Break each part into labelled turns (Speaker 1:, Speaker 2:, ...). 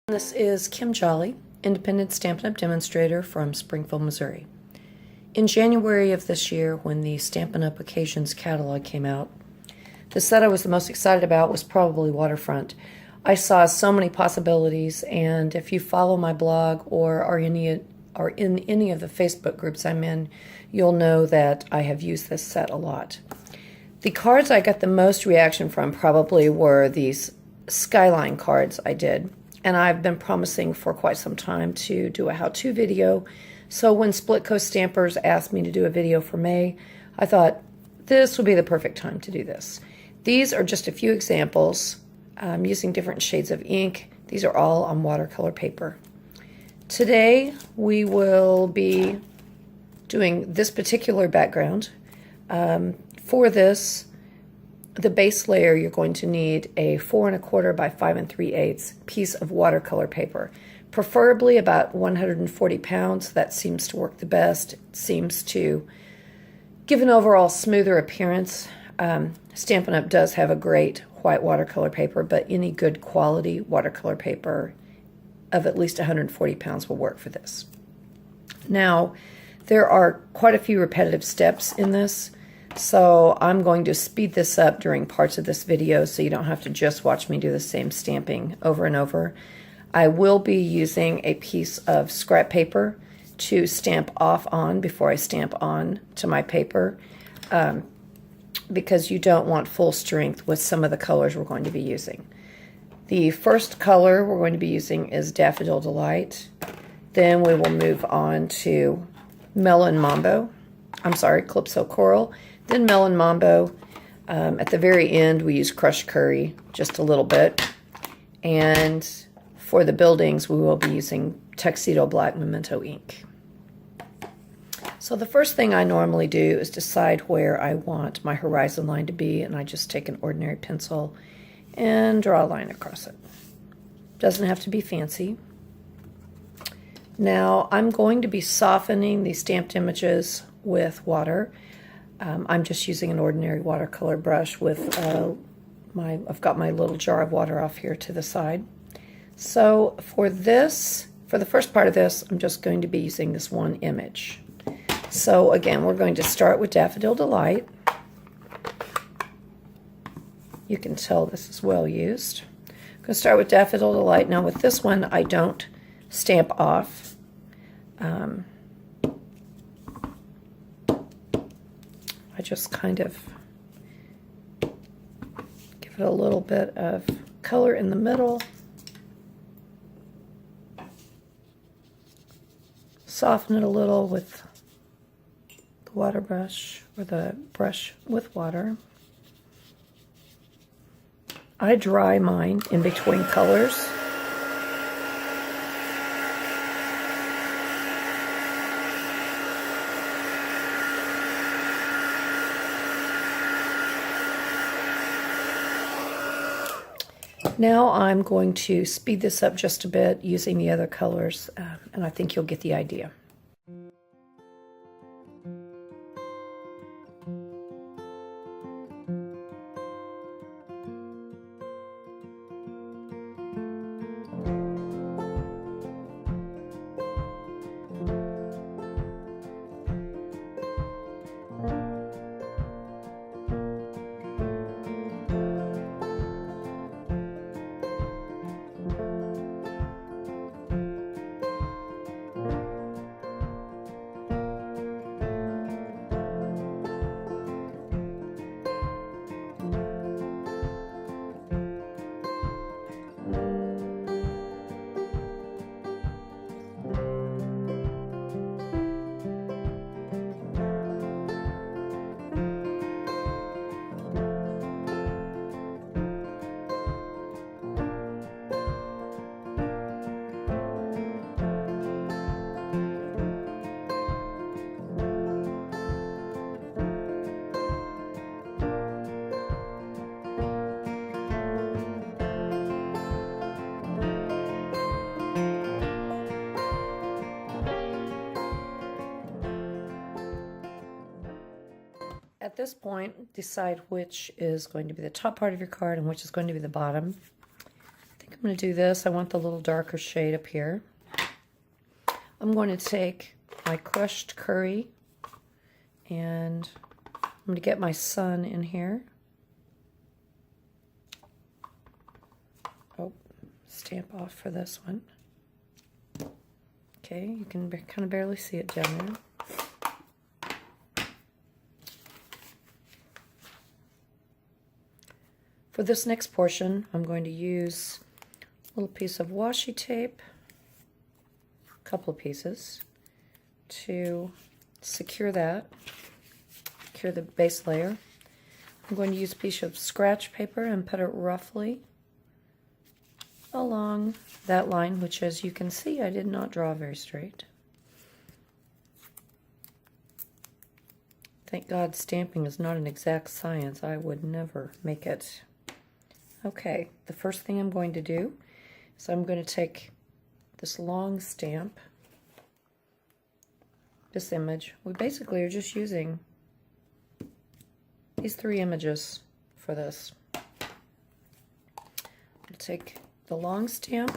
Speaker 1: This is Kim Jolley, independent Stampin' Up! Demonstrator from Springfield, Missouri. In January of this year, when the Stampin' Up! Occasions catalog came out, the set I was the most excited about was probably Waterfront. I saw so many possibilities, and if you follow my blog or are in any of the Facebook groups I'm in, you'll know that I have used this set a lot. The cards I got the most reaction from probably were these Skyline cards I did. And I've been promising for quite some time to do a how-to video. So when Splitcoaststampers asked me to do a video for May, I thought this would be the perfect time to do this. These are just a few examples using different shades of ink. These are all on watercolor paper. Today we will be doing this particular background. For this, the base layer, you're going to need a 4 1/4 by 5 3/8 piece of watercolor paper, preferably about 140 pounds. That seems to work the best. It seems to give an overall smoother appearance. Stampin' Up! Does have a great white watercolor paper, but any good quality watercolor paper of at least 140 pounds will work for this. Now, there are quite a few repetitive steps in this. So I'm going to speed this up during parts of this video so you don't have to just watch me do the same stamping over and over. I will be using a piece of scrap paper to stamp off on before I stamp on to my paper because you don't want full strength with some of the colors we're going to be using. The first color we're going to be using is Daffodil Delight. Then we will move on to Melon Mambo. Calypso Coral. Then Melon Mambo. At the very end, we use Crushed Curry, just a little bit. And for the buildings, we will be using Tuxedo Black Memento ink. So the first thing I normally do is decide where I want my horizon line to be, and I just take an ordinary pencil and draw a line across it. Doesn't have to be fancy. Now, I'm going to be softening these stamped images with water. I'm just using an ordinary watercolor brush with I've got my little jar of water off here to the side. So for the first part of this, I'm just going to be using this one image. So again, we're going to start with Daffodil Delight. You can tell this is well used. I'm going to start with Daffodil Delight. Now with this one, I don't stamp off. I just kind of give it a little bit of color in the middle, soften it a little with the water brush or the brush with water. I dry mine in between colors. Now I'm going to speed this up just a bit using the other colors, and I think you'll get the idea. At this point, decide which is going to be the top part of your card and which is going to be the bottom. I think I'm going to do this. I want the little darker shade up here. I'm going to take my crushed curry and I'm going to get my sun in here. Oh, stamp off for this one. Okay, you can kind of barely see it down there. For this next portion, I'm going to use a little piece of washi tape, a couple of pieces, to secure that, secure the base layer. I'm going to use a piece of scratch paper and put it roughly along that line, which, as you can see, I did not draw very straight. Thank God stamping is not an exact science. I would never make it. Okay, the first thing I'm going to do is I'm going to take this long stamp, this image. We basically are just using these 3 images for this. I'll take the long stamp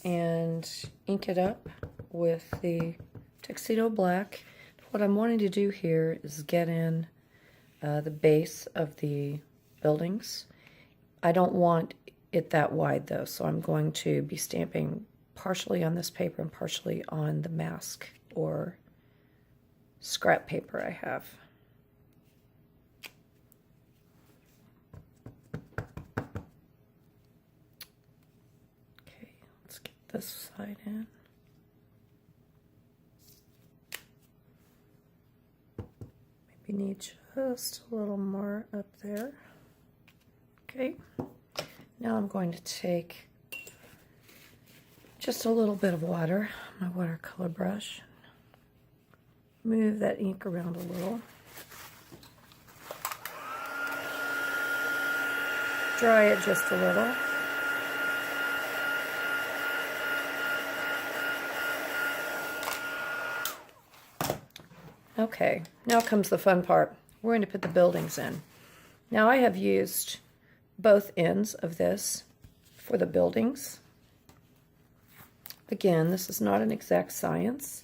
Speaker 1: and ink it up with the Tuxedo Black. What I'm wanting to do here is get in the base of the buildings. I don't want it that wide though, so I'm going to be stamping partially on this paper and partially on the mask or scrap paper I have. Okay, let's get this side in. Maybe need just a little more up there. Okay, now I'm going to take just a little bit of water, my watercolor brush, move that ink around a little, dry it just a little. Okay, now comes the fun part. We're going to put the buildings in. Now I have used both ends of this for the buildings. Again, this is not an exact science.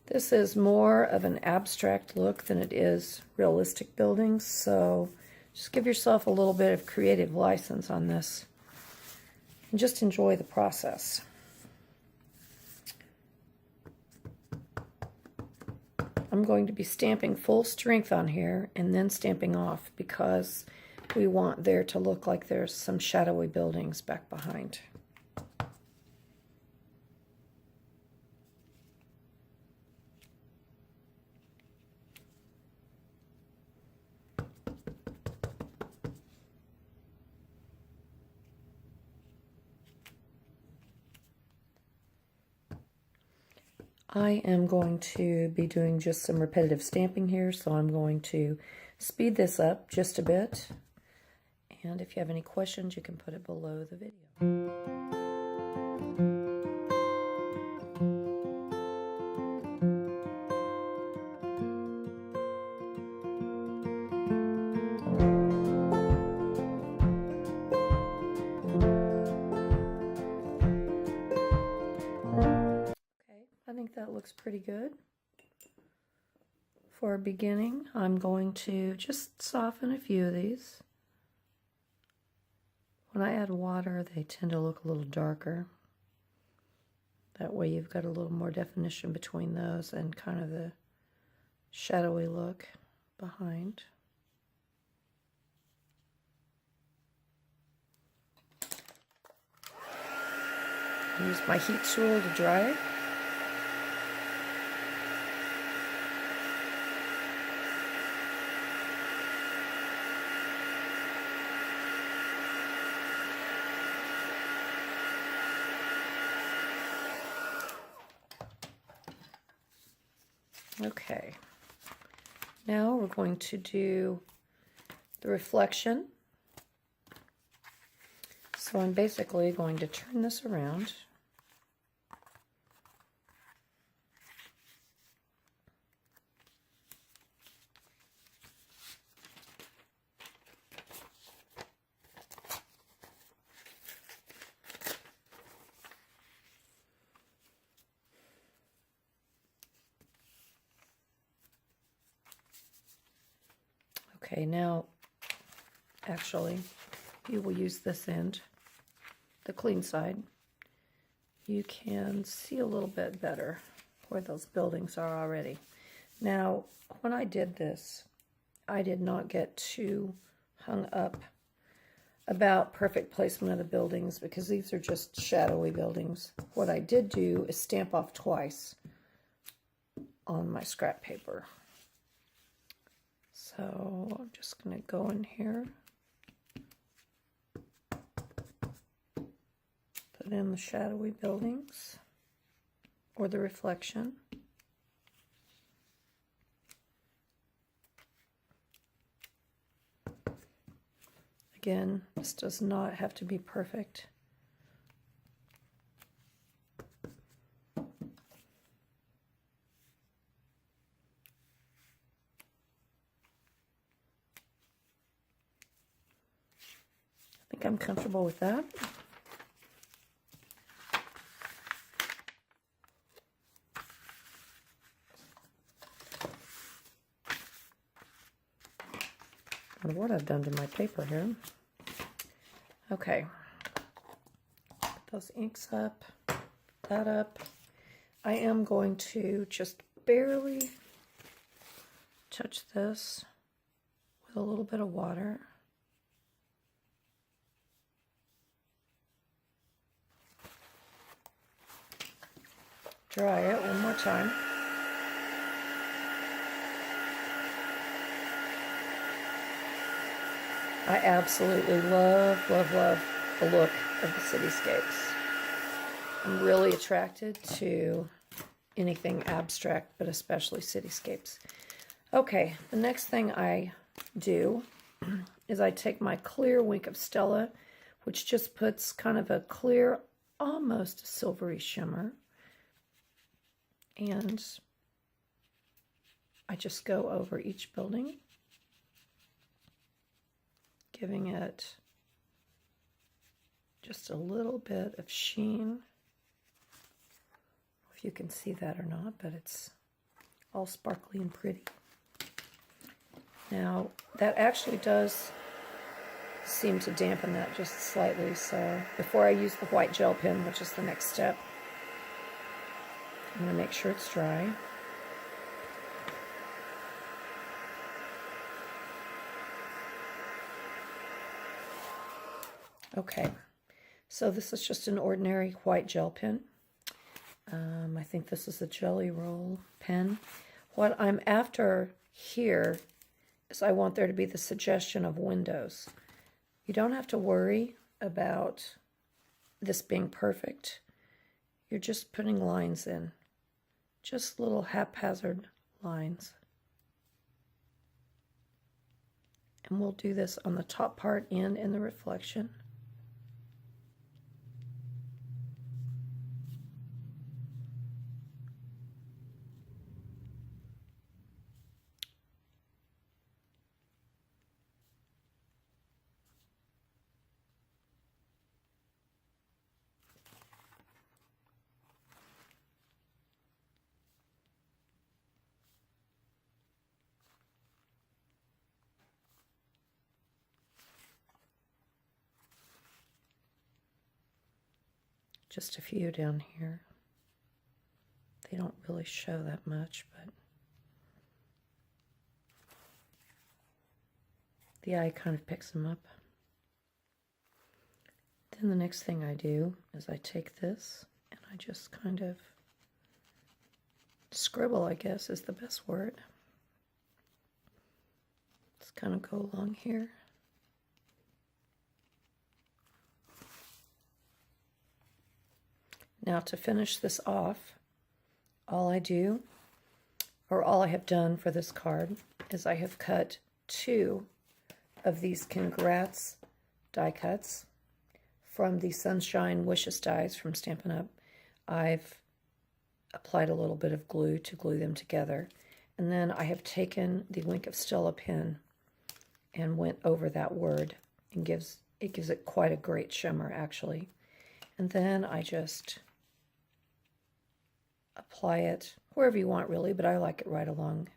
Speaker 1: This is more of an abstract look than it is realistic buildings, so just give yourself a little bit of creative license on this and just enjoy the process. I'm going to be stamping full strength on here and then stamping off because we want there to look like there's some shadowy buildings back behind. I am going to be doing just some repetitive stamping here, so I'm going to speed this up just a bit. And if you have any questions, you can put it below the video. Okay, I think that looks pretty good. For a beginning, I'm going to just soften a few of these. When I add water, they tend to look a little darker. That way you've got a little more definition between those and kind of the shadowy look behind. Use my heat tool to dry it. Okay, now we're going to do the reflection. So I'm basically going to turn this around. Okay, now, actually, you will use this end, the clean side. You can see a little bit better where those buildings are already. Now, when I did this, I did not get too hung up about perfect placement of the buildings because these are just shadowy buildings. What I did do is stamp off twice on my scrap paper. So I'm just going to go in here, put in the shadowy buildings or the reflection. Again, this does not have to be perfect. I think I'm comfortable with that. I wonder what I've done to my paper here. Okay. Put those inks up, that up. I am going to just barely touch this with a little bit of water. Dry it one more time. I absolutely love, love, love the look of the cityscapes. I'm really attracted to anything abstract, but especially cityscapes. Okay, the next thing I do is I take my clear Wink of Stella, which just puts kind of a clear, almost silvery shimmer. And I just go over each building, giving it just a little bit of sheen. I don't know if you can see that or not, but it's all sparkly and pretty. Now, that actually does seem to dampen that just slightly, so before I use the white gel pen, which is the next step, I'm going to make sure it's dry. Okay, so this is just an ordinary white gel pen. I think this is a Jelly Roll pen. What I'm after here is I want there to be the suggestion of windows. You don't have to worry about this being perfect. You're just putting lines in. Just little haphazard lines. And we'll do this on the top part and in the reflection. Just a few down here. They don't really show that much, but the eye kind of picks them up. Then the next thing I do is I take this and I just kind of scribble, I guess is the best word. Just kind of go along here. Now to finish this off, all I do, or all I have done for this card, is I have cut 2 of these Congrats die cuts from the Sunshine Wishes dies from Stampin' Up. I've applied a little bit of glue to glue them together, and then I have taken the Wink of Stella pen and went over that word, and gives it quite a great shimmer actually. And then I just apply it wherever you want really, but I like it right along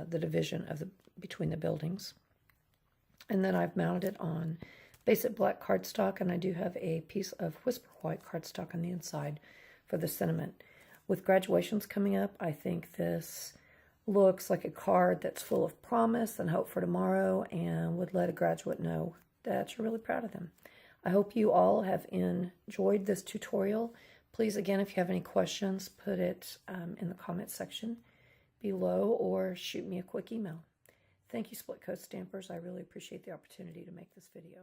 Speaker 1: the division of between the buildings. And then I've mounted it on basic black cardstock, and I do have a piece of Whisper White cardstock on the inside for the sentiment. With graduations coming up, I think this looks like a card that's full of promise and hope for tomorrow, and would let a graduate know that you're really proud of them. I hope you all have enjoyed this tutorial. Please, again, if you have any questions, put it in the comment section below or shoot me a quick email. Thank you, Split Coast Stampers. I really appreciate the opportunity to make this video.